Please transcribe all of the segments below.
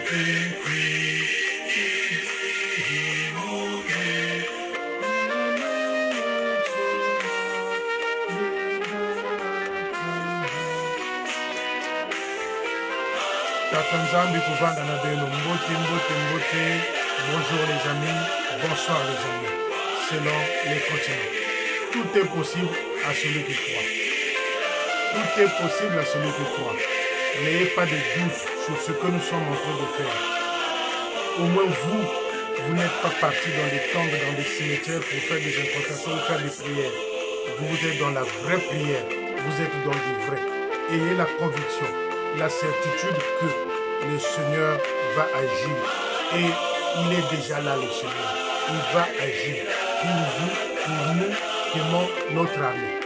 Tatanzambi Kouvanga Nabeno, Mbote, Mbote, Mbote. Bonjour les amis, bonsoir les amis, selon les continents. Tout est possible à celui qui croit. Tout est possible à celui qui croit. N'ayez pas de doute sur ce que nous sommes en train de faire. Au moins vous n'êtes pas partis dans des tombes, dans des cimetières pour faire des incantations ou faire des prières. Vous êtes dans la vraie prière, vous êtes dans du vrai. Ayez la conviction, la certitude que le Seigneur va agir. Et il est déjà là, le Seigneur. Il va agir pour vous, pour nous qui aimons notre armée.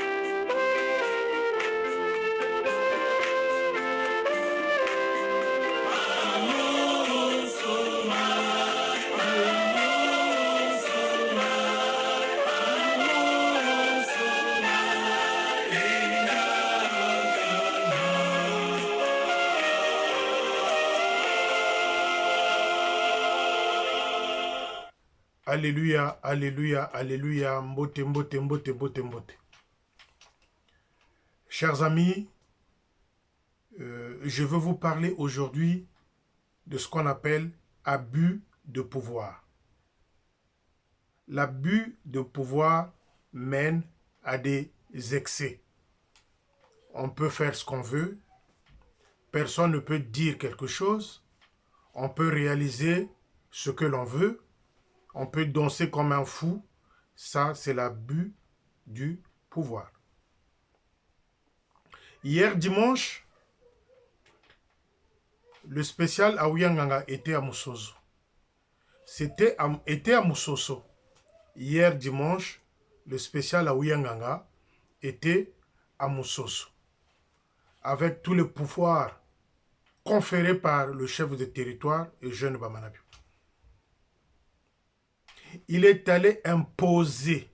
Alléluia, alléluia, alléluia, mbote, mbote, mbote, mbote, mbote. Chers amis, je veux vous parler aujourd'hui de ce qu'on appelle abus de pouvoir. L'abus de pouvoir mène à des excès. On peut faire ce qu'on veut, personne ne peut dire quelque chose, on peut réaliser ce que l'on veut, on peut danser comme un fou. Ça, c'est l'abus du pouvoir. Hier dimanche, le spécial Aouyanganga était à Moussoso. Était à Moussoso. Hier dimanche, le spécial Aouyanganga était à Moussoso. Avec tout le pouvoir conféré par le chef de territoire et jeune Bamanabi. Il est allé imposer,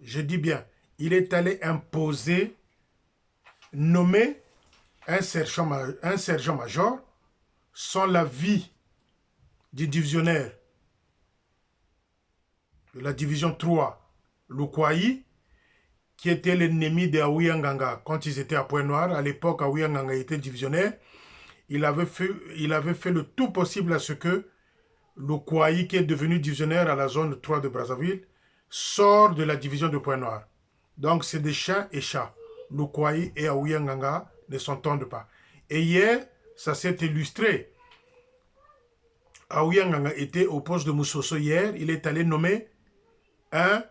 je dis bien, il est allé imposer, nommer un sergent-major sans l'avis du divisionnaire de la division 3, Lukwayi, qui était l'ennemi de Aouyanganga quand ils étaient à Pointe-Noire. À l'époque, Aouyanganga était divisionnaire. Il avait fait le tout possible à ce que Lukwayi, qui est devenu divisionnaire à la zone 3 de Brazzaville, sort de la division de Pointe-Noire. Donc, c'est des chats et chats. Lukwayi et Aouyanganga ne s'entendent pas. Et hier, ça s'est illustré. Aouyanganga était au poste de Moussoso hier. Il est allé nommer un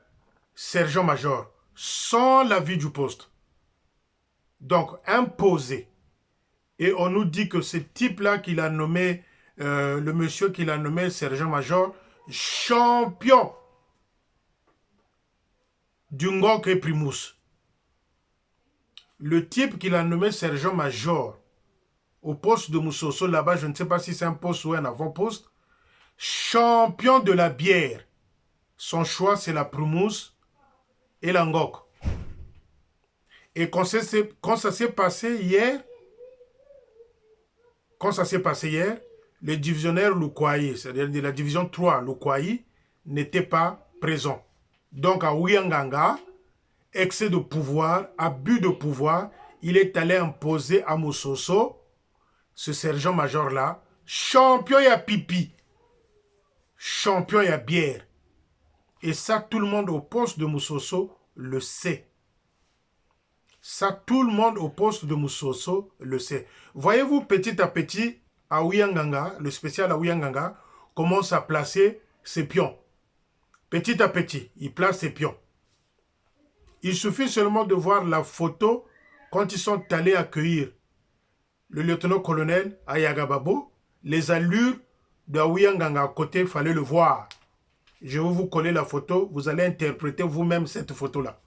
sergent-major sans l'avis du poste. Donc, imposé. Et on nous dit que ce type-là qu'il a nommé, le monsieur qu'il a nommé sergent-major, champion du Ngok et Primus. Le type qu'il a nommé sergent-major au poste de Moussoso, là-bas, je ne sais pas si c'est un poste ou un avant-poste, champion de la bière. Son choix, c'est la Primus et la Ngok. Et quand ça s'est passé hier, le divisionnaire Lukwayi, c'est-à-dire de la division 3, Lukwayi, n'était pas présent. Donc à Aouyanganga, excès de pouvoir, abus de pouvoir, il est allé imposer à Moussoso, ce sergent-major-là, champion et à pipi, champion et à bière. Et ça, tout le monde au poste de Moussoso le sait. Ça, tout le monde au poste de Moussoso le sait. Voyez-vous, petit à petit, Aouyanganga, le spécial Aouyanganga, commence à placer ses pions. Petit à petit, il place ses pions. Il suffit seulement de voir la photo quand ils sont allés accueillir le lieutenant-colonel Ayagababo. Les allures d'Aouyanganga à côté, il fallait le voir. Je vais vous coller la photo, vous allez interpréter vous-même cette photo-là.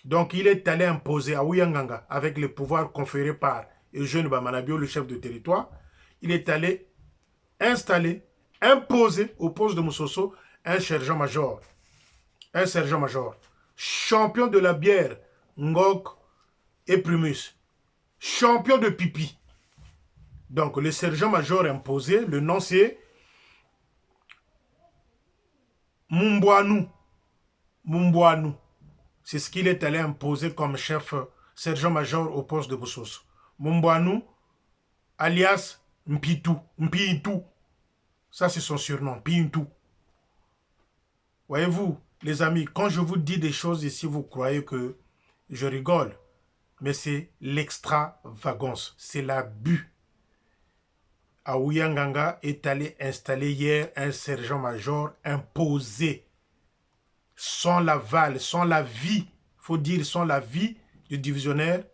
Donc, il est allé imposer à Aouyanganga, avec le pouvoir conféré par Eugène Bamanabio, le chef de territoire, il est allé installer, imposer au poste de Moussoso un sergent-major. Un sergent-major. Champion de la bière, Ngok et Primus. Champion de pipi. Donc, le sergent-major imposé, le nom c'est Mumbouanou. Mumbouanou. C'est ce qu'il est allé imposer comme chef sergent-major au poste de Bossos. Mumbouanou, alias Mpitou. Mpitou. Ça, c'est son surnom, Mpitou. Voyez-vous, les amis, quand je vous dis des choses ici, vous croyez que je rigole. Mais c'est l'extravagance, c'est l'abus. À Ouyanganga est allé installer hier un sergent-major imposé, sans l'aval, sans l'avis, il faut dire sans l'avis du divisionnaire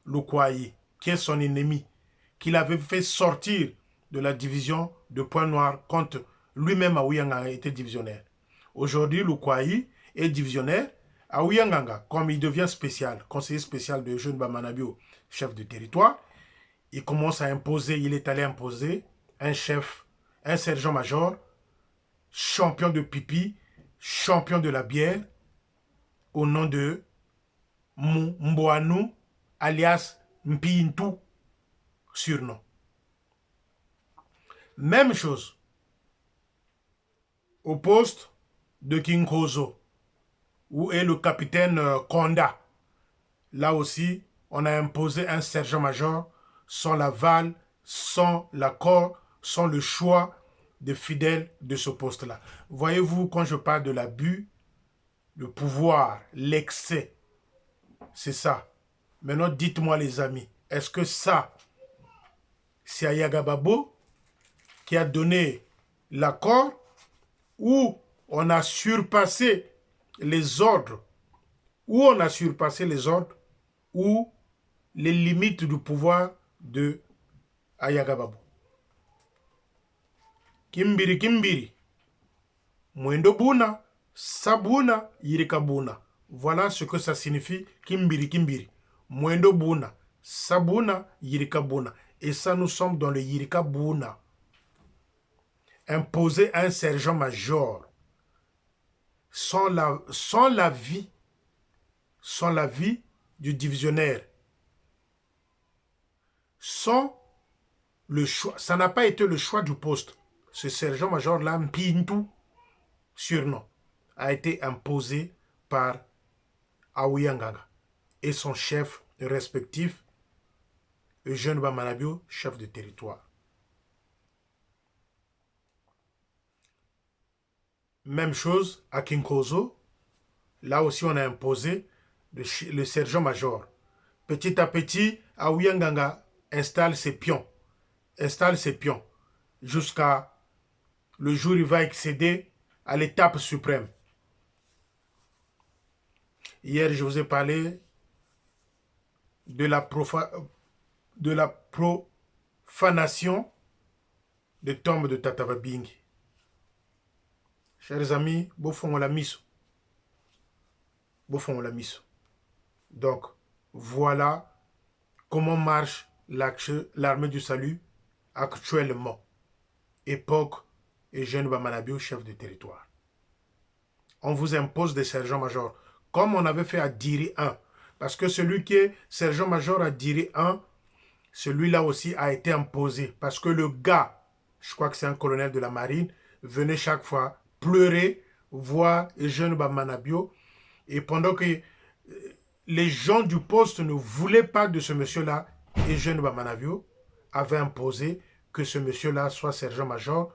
Loukouayi, qui est son ennemi, qu'il avait fait sortir de la division de Pointe-Noire quand lui-même à Ouyanganga était divisionnaire. Aujourd'hui, Loukouayi est divisionnaire à Ouyanganga, comme il devient spécial, conseiller spécial de Jeune Bamanabio, chef de territoire. Il commence à imposer, il est allé imposer un chef, un sergent-major, champion de pipi, champion de la bière, au nom de Mboanou, alias Mpintou, surnom. Même chose au poste de Kinkozo, où est le capitaine Konda. Là aussi, on a imposé un sergent-major sans l'aval, sans l'accord, sans le choix des fidèles de ce poste-là. Voyez-vous, quand je parle de l'abus, le pouvoir, l'excès, c'est ça. Maintenant, dites-moi les amis, est-ce que ça, c'est Ayagababo qui a donné l'accord ou on a surpassé les ordres, ou on a surpassé les ordres ou les limites du pouvoir de Ayagababo. Kimbiri kimbiri, mwendo buna, sabuna, yirika buna. Voilà ce que ça signifie kimbiri kimbiri. Mwendo buna, sabuna, yirika buna. Et ça, nous sommes dans le yirika buna. Imposer un sergent-major sans l'avis du divisionnaire, sans le choix. Ça n'a pas été le choix du poste. Ce sergent-major-là, Mpintou, surnom, a été imposé par Aouyanganga et son chef respectif, Eugène Bamanabio, chef de territoire. Même chose à Kinkozo. Là aussi, on a imposé le sergent-major. Petit à petit, Aouyanganga installe ses pions. Jusqu'à le jour où il va accéder à l'étape suprême. Hier, je vous ai parlé de la profanation des tombes de Tatababingi. Chers amis, bofon la mise. Donc, voilà comment marche l'armée du salut actuellement. Époque Eugène Bamanabio, chef de territoire. On vous impose des sergents-majors, comme on avait fait à Diri 1. Parce que celui qui est sergent-major à Diri 1, celui-là aussi a été imposé. Parce que le gars, je crois que c'est un colonel de la marine, venait chaque fois pleurer, voir Eugène Bamanabio. Et pendant que les gens du poste ne voulaient pas de ce monsieur-là, Eugène Bamanabio avait imposé que ce monsieur-là soit sergent-major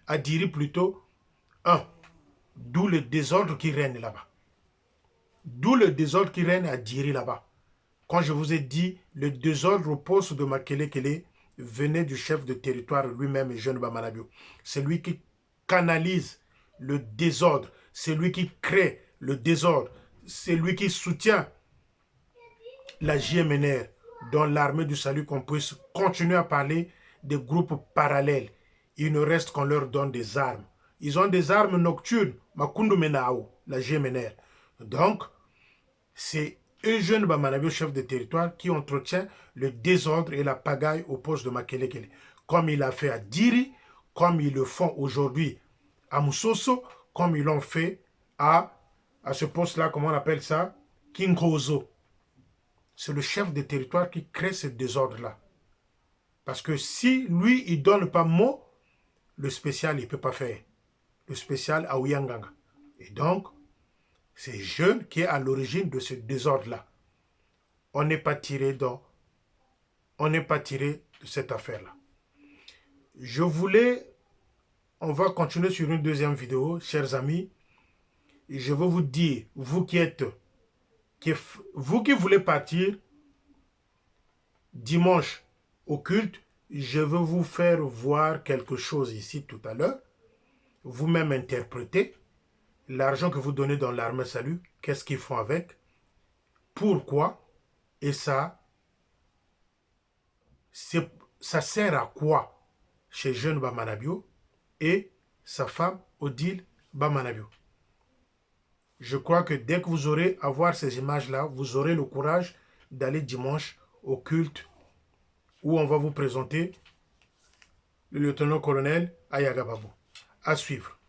à Diri plutôt 1. D'où le désordre qui règne là-bas. D'où le désordre qui règne à Diri là-bas. Quand je vous ai dit, le désordre au poste de Makelekele venait du chef de territoire lui-même, Eugène Bamanabio. C'est lui qui canalise le désordre. C'est lui qui crée le désordre. C'est lui qui soutient la JMNR, dans l'armée du salut, qu'on puisse continuer à parler des groupes parallèles. Il ne reste qu'on leur donne des armes. Ils ont des armes nocturnes, Makundu Menao, la JMNR. Donc, c'est Eugène Bamanabio, chef de territoire, qui entretient le désordre et la pagaille au poste de Makelekele. Comme il a fait à Diri, comme ils le font aujourd'hui à Moussoso, comme ils l'ont fait à ce poste-là, comment on appelle ça, Kinkozo. C'est le chef de territoire qui crée ce désordre-là. Parce que si lui, il ne donne pas mot, le spécial, il ne peut pas faire. Le spécial à Ouyanganga. Et donc, c'est Jeune qui est à l'origine de ce désordre-là. On n'est pas tiré de cette affaire-là. On va continuer sur une deuxième vidéo, chers amis. Je veux vous dire, vous qui voulez partir dimanche au culte, je veux vous faire voir quelque chose ici tout à l'heure. Vous-même interprétez l'argent que vous donnez dans l'armée salut, qu'est-ce qu'ils font avec, pourquoi, et ça sert à quoi chez Jeune Bamanabio et sa femme Odile Bamanabio. Je crois que dès que vous aurez à voir ces images-là, vous aurez le courage d'aller dimanche au culte où on va vous présenter le lieutenant-colonel Ayaga Babou. À suivre.